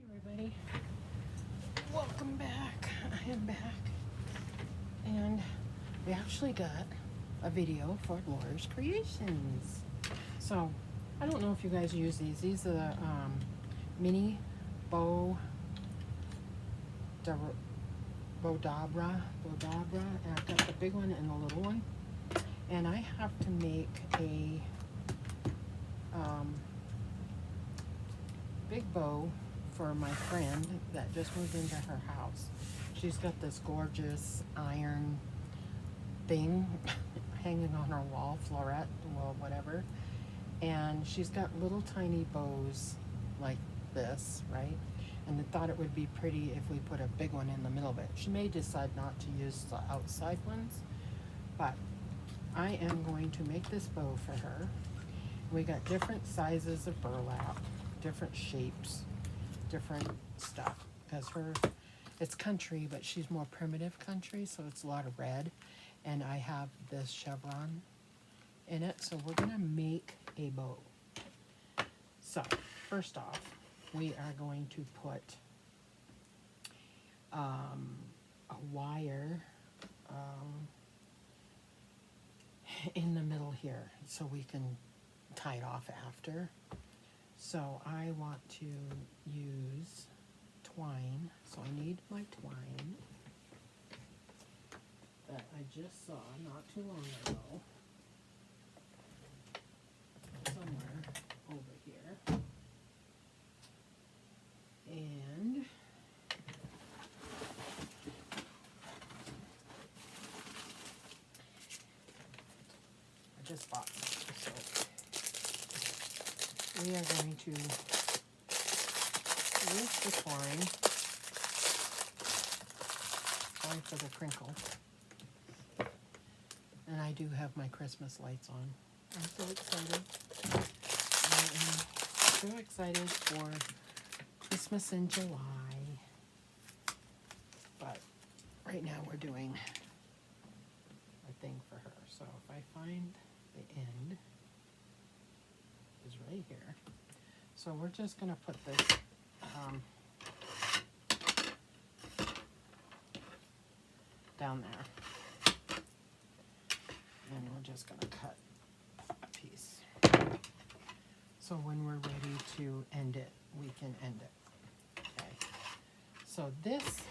Everybody, welcome back. I am back, and we actually got a video for Laura's Creations. So I don't know if you guys use these. These are the mini bow Bodabra, and I've got the big one and the little one, and I have to make a big bow for my friend that just moved into her house. She's got this gorgeous iron thing hanging on her wall, floret, well, whatever, and she's got little tiny bows like this, right? And I thought it would be pretty if we put a big one in the middle of it. She may decide not to use the outside ones, but I am going to make this bow for her. We got different sizes of burlap, different shapes, different stuff, because it's country, but she's more primitive country, so it's a lot of red, and I have this chevron in it, so we're gonna make a bow. So first off, we are going to put a wire in the middle here so we can tie it off after. So I want to use twine, so I need my twine that I just saw not too long ago somewhere over here. And I just bought some, so we are going to use the twine for the crinkle. And I do have my Christmas lights on. I'm so excited. I am so excited for Christmas in July. But right now we're doing a thing for her. So if I find the end, is right here. So we're just going to put this down there. And we're just going to cut a piece. So when we're ready to end it, we can end it. Okay. So this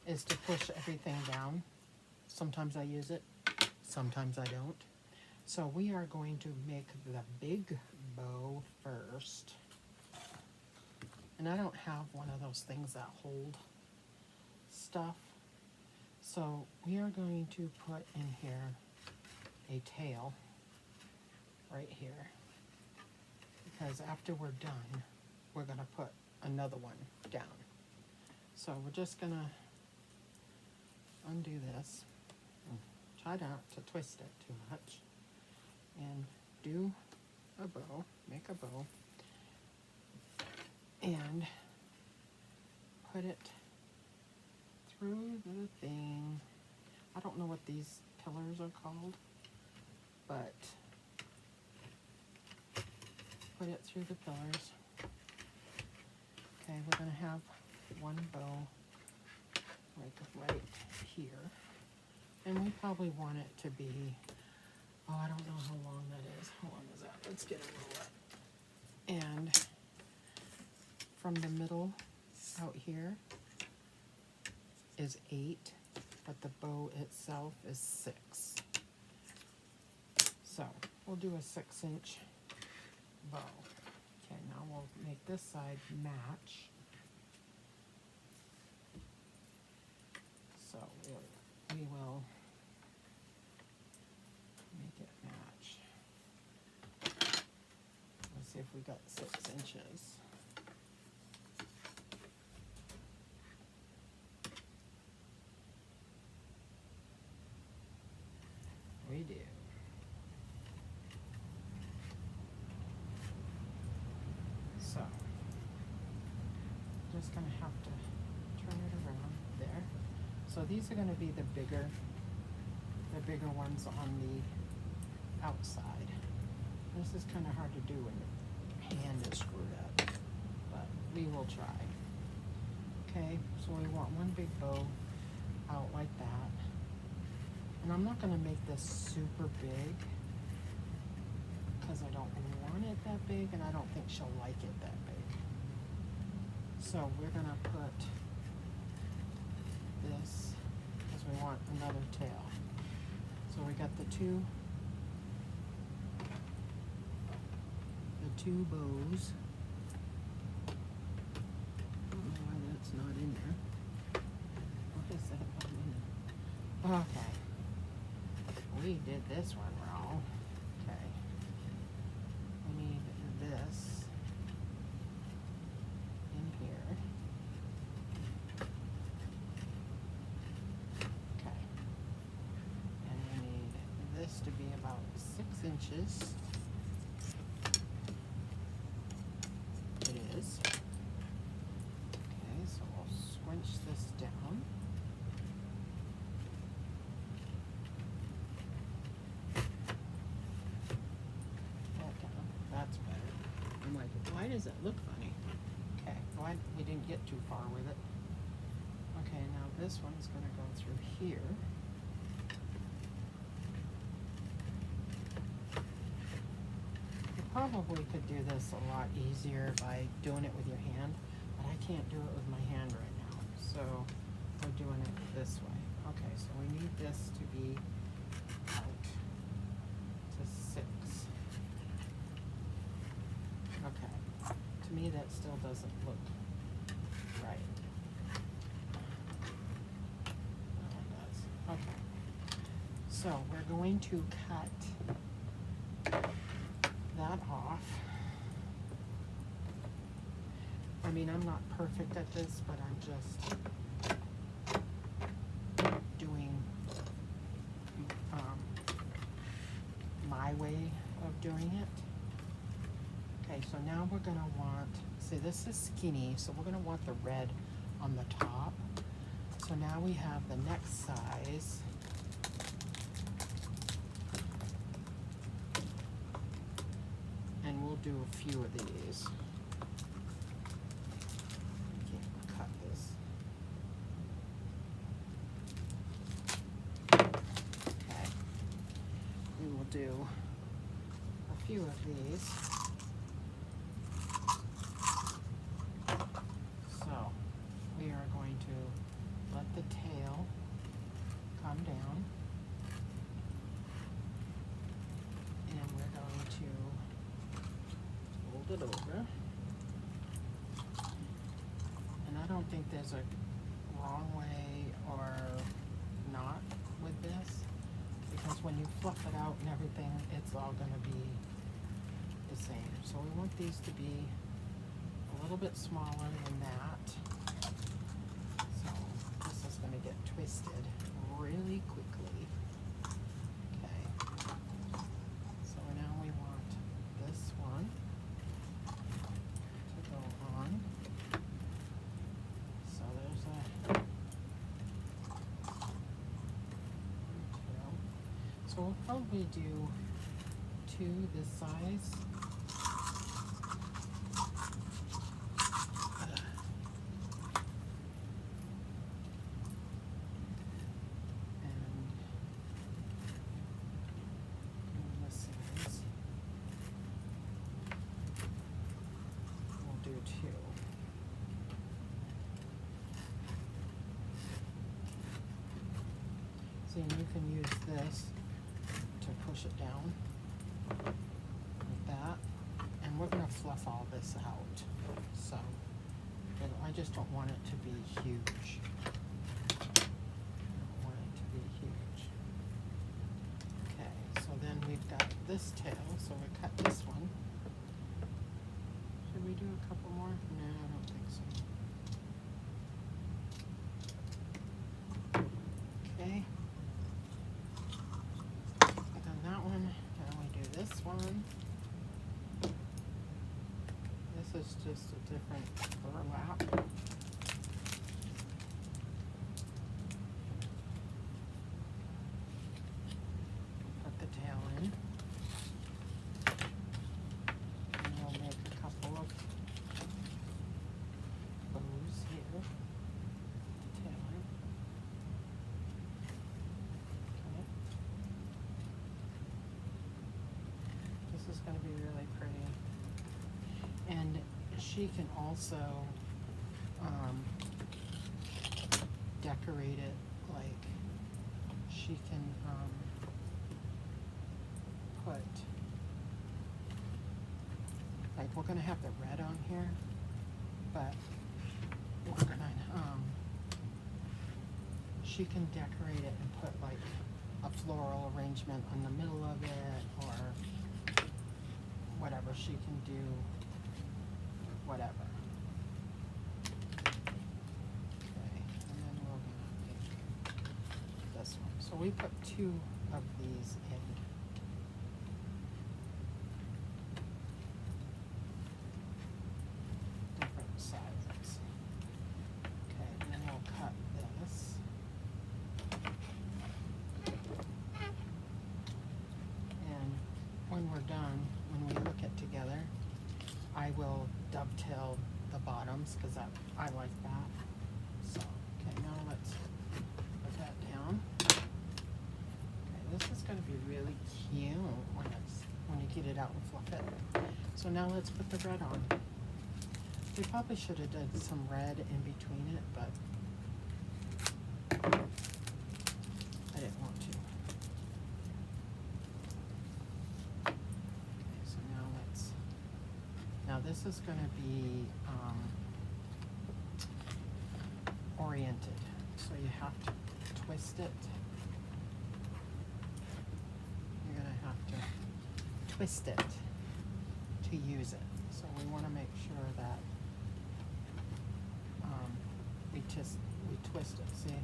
is to push everything down. Sometimes I use it, sometimes I don't. So we are going to make the big bow first. And I don't have one of those things that hold stuff. So we are going to put in here a tail right here. Because after we're done, we're going to put another one down. So we're just going to undo this. Try not to twist it too much. And do a bow, make a bow, and put it through the thing. I don't know what these pillars are called, but put it through the pillars. Okay, we're going to have one bow like right here, and we probably want it to be, oh, I don't know how long that is. How long is that? Let's get a ruler. And from the middle out here is 8, but the bow itself is 6. So we'll do a 6-inch bow. Okay, now we'll make this side match. So we will make it match. Let's see if we got 6 inches. We do. So, just gonna have to turn it around there. So these are gonna be the bigger ones on the outside. This is kind of hard to do when your hand is screwed up, but we will try. Okay, so we want one big bow out like that. And I'm not going to make this super big because I don't want it that big, and I don't think she'll like it that big. So we're going to put this because we want another tail. So we got the two bows. I don't know why that's not in there. What is that not in there? Okay. We did this one wrong. Okay. We need this in here. Okay. And we need this to be about 6 inches. It is. Okay, so we'll squinch this down. That's better. I'm like, why does it look funny? Okay, why we didn't get too far with it. Okay, now this one's going to go through here. You probably could do this a lot easier by doing it with your hand, but I can't do it with my hand right now, so we're doing it this way. Okay, so we need this to be out to 6. Okay, to me that still doesn't look right. No, it does. Okay, so we're going to cut that off. I mean, I'm not perfect at this, but I'm just doing my way of doing it. Okay, so now we're going to want, see this is skinny, so we're going to want the red on the top. So now we have the next size. And we'll do a few of these. I can't cut this. Okay. We will do a few of these. So we are going to let the tail come down, and we're going to fold it over. And I don't think there's a wrong way or not with this, because when you fluff it out and everything, it's all going to be the same. So we want these to be a little bit smaller than that. So this is going to get twisted really quickly. Okay. So now we want this one to go on. So there's a two. So we'll probably do 2 this size. And you can use this to push it down like that, and we're going to fluff all this out, so I just don't want it to be huge. I don't want it to be huge. Okay, so then we've got this tail, so we cut this one. Should we do a couple more? No, I don't think so. Okay. This one. This is just a different burlap. Put the tail in. And we'll make a couple of bows here. going to be really pretty. And she can also decorate it, like she can put, like we're going to have the red on here, but we're going to, she can decorate it and put like a floral arrangement on the middle of it, or whatever she can do, whatever. Okay, and then we're gonna make this one. So we put 2 of these in. Different sizes. Okay, and then we'll cut this. And when we're done, when we look at together, I will dovetail the bottoms because I like that. So, okay, now let's put that down. Okay, this is going to be really cute when you get it out and fluff it. So now let's put the red on. We probably should have done some red in between it, but I didn't want to. Okay, so now this is going to be oriented, so you have to twist it. You're going to have to twist it to use it. So we want to make sure that we twist it. See,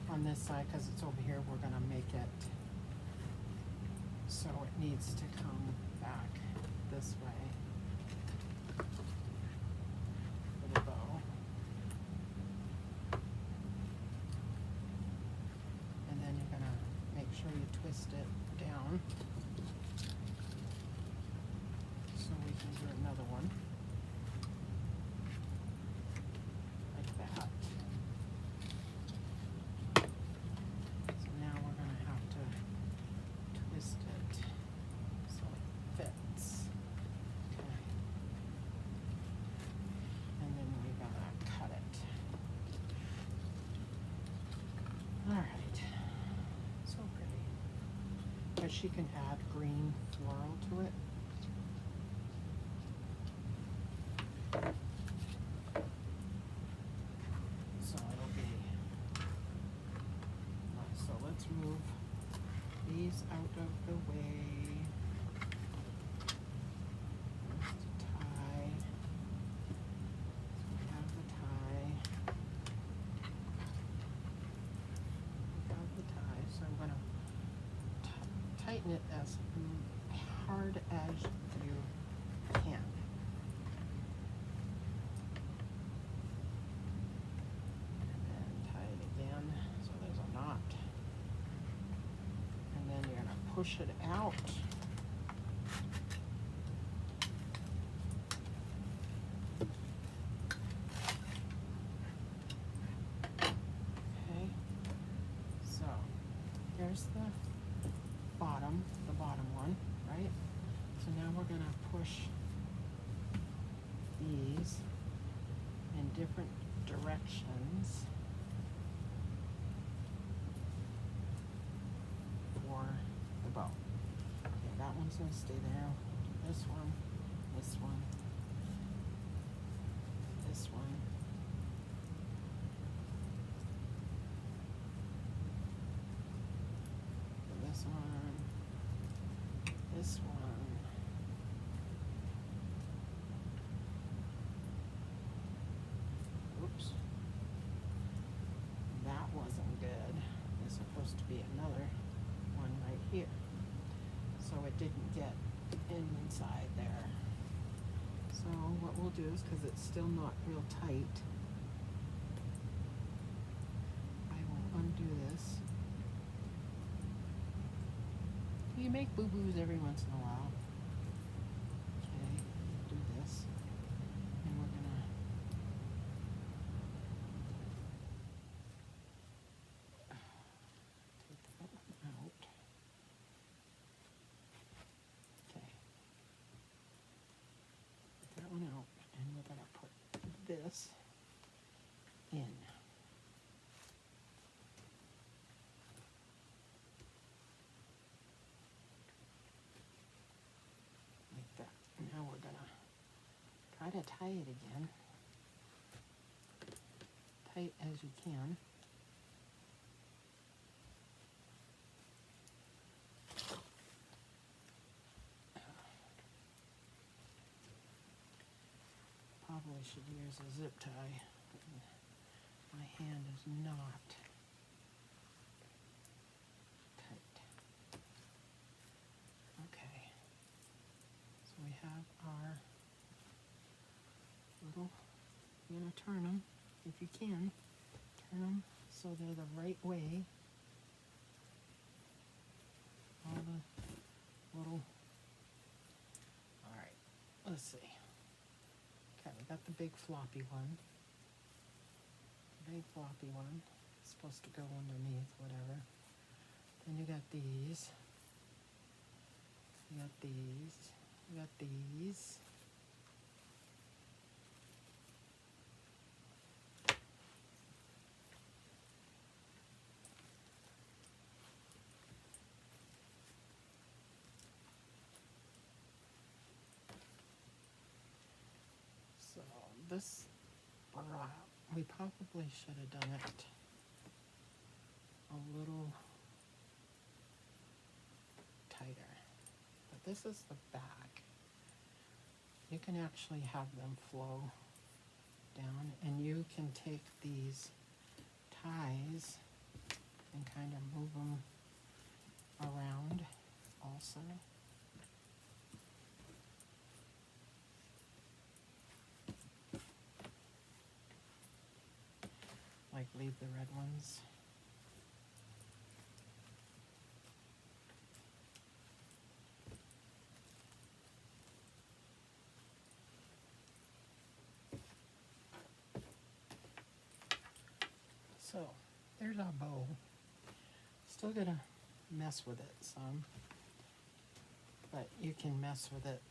on this side, because it's over here, we're going to make it so it needs to come back this way for the bow. And then you're going to make sure you twist it down so we can do another one like that. So now we're going to have to twist it so it fits. Okay. And then we're going to cut it. Alright. So pretty. But she can add green floral to it. So it'll be nice. So let's move these out of the way. There's the tie. So we have the tie. We have the tie. So I'm going to tighten it as hard as you can. So there's a knot, and then you're going to push it out. Okay, so here's the bottom one, right? So now we're going to push these in different directions for the bow. Okay, that one's going to stay there. This one, this one, this one. This one, this one. Oops. That wasn't good. There's supposed to be another one right here. So it didn't get inside there. So what we'll do is, because it's still not real tight, I will undo this. You make boo-boos every once in a while. Okay, do this. And we're gonna take that one out. Okay. this in. Like that. Now we're gonna try to tie it again. Tight as you can. Probably should use a zip tie. My hand is not tight. Okay. So we have our little, you're gonna turn them if you can. Turn them so they're the right way. All the little, all right, let's see. Okay, we got the big floppy one. Big floppy one. It's supposed to go underneath, whatever. Then you got these. You got these. You got these. So this bra, we probably should have done it a little tighter. But this is the back. You can actually have them flow down, and you can take these ties and kind of move them around also. Like leave the red ones. So there's our bow. Still gonna mess with it some, but you can mess with it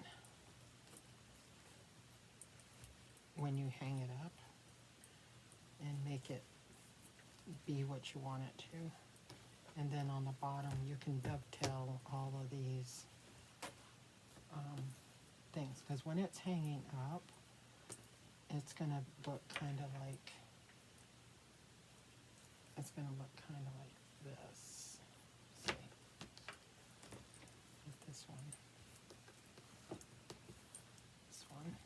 when you hang it up and make it be what you want it to. And then on the bottom you can dovetail all of these things, because when it's hanging up, it's gonna look kind of like, it's gonna look kind of like this. Let's see, with this one, this one.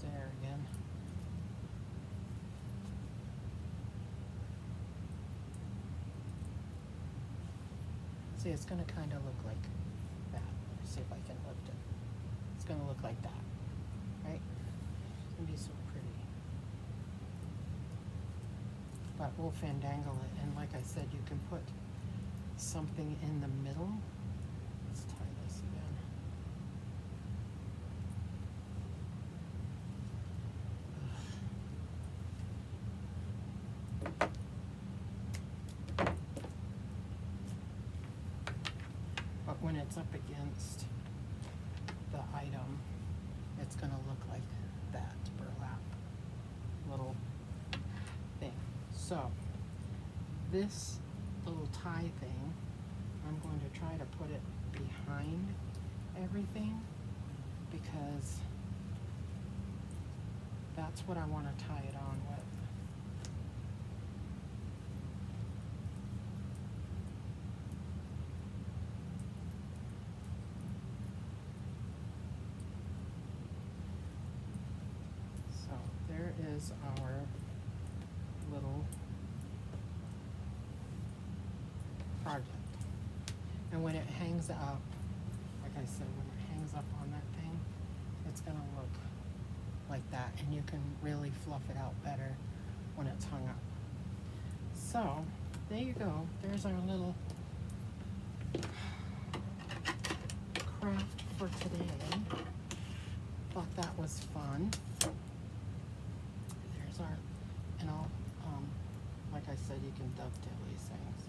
There again. See, it's going to kind of look like that. Let me see if I can lift it. It's going to look like that, right? It's going to be so pretty. But we'll fandangle it, and like I said, you can put something in the middle. Let's tie this again. But when it's up against the item, it's going to look like that burlap little thing. So this little tie thing, I'm going to try to put it behind everything, because that's what I want to tie it on with. There is our little project. And when it hangs up, like I said, when it hangs up on that thing, it's going to look like that, and you can really fluff it out better when it's hung up. So there you go. There's our little craft for today. Thought that was fun. There's our, and I'll, like I said, you can dovetail these things.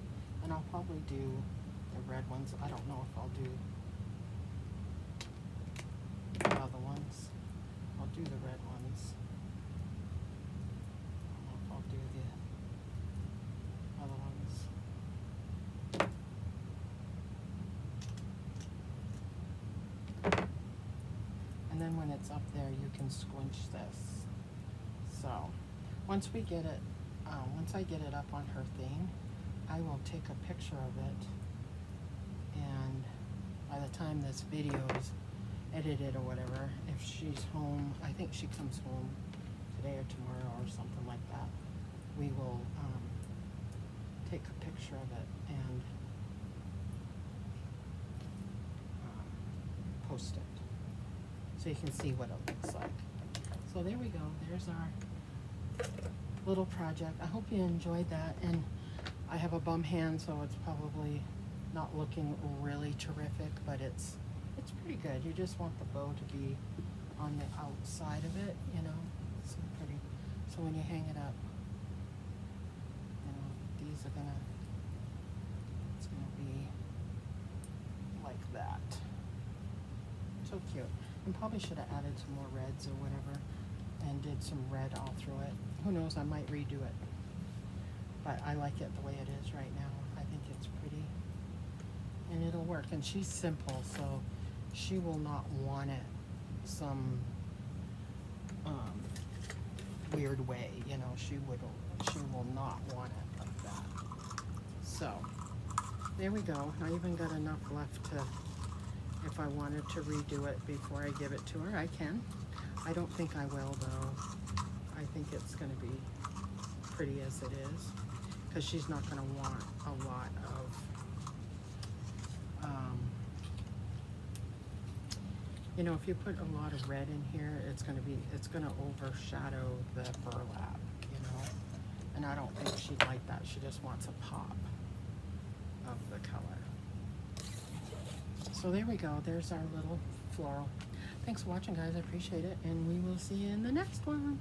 And I'll probably do the red ones. I don't know if I'll do the other ones. I'll do the red ones. I don't know if I'll do the other ones. And then when it's up there, you can squinch this. So once we get it, once I get it up on her thing, I will take a picture of it. And by the time this video is edited or whatever, if she's home, I think she comes home today or tomorrow or something like that, we will take a picture of it and post it so you can see what it looks like. So there we go. There's our little project. I hope you enjoyed that. And I have a bum hand, so it's probably not looking really terrific, but it's pretty good. You just want the bow to be on the outside of it, you know. It's pretty. So when you hang it up, you know, these are gonna, it's gonna be like that. So cute. And probably should have added some more reds or whatever, and did some red all through it. Who knows, I might redo it. But I like it the way it is right now. I think it's pretty. And it'll work. And she's simple, so she will not want it some weird way. You know, she will not want it like that. So there we go. I even got enough left to, if I wanted to redo it before I give it to her, I can. I don't think I will though. I think it's going to be pretty as it is, because she's not going to want a lot of you know, if you put a lot of red in here, it's going to overshadow the burlap, you know, and I don't think she'd like that. She just wants a pop of the color. So there we go. There's our little floral. Thanks for watching, guys. I appreciate it, and we will see you in the next one.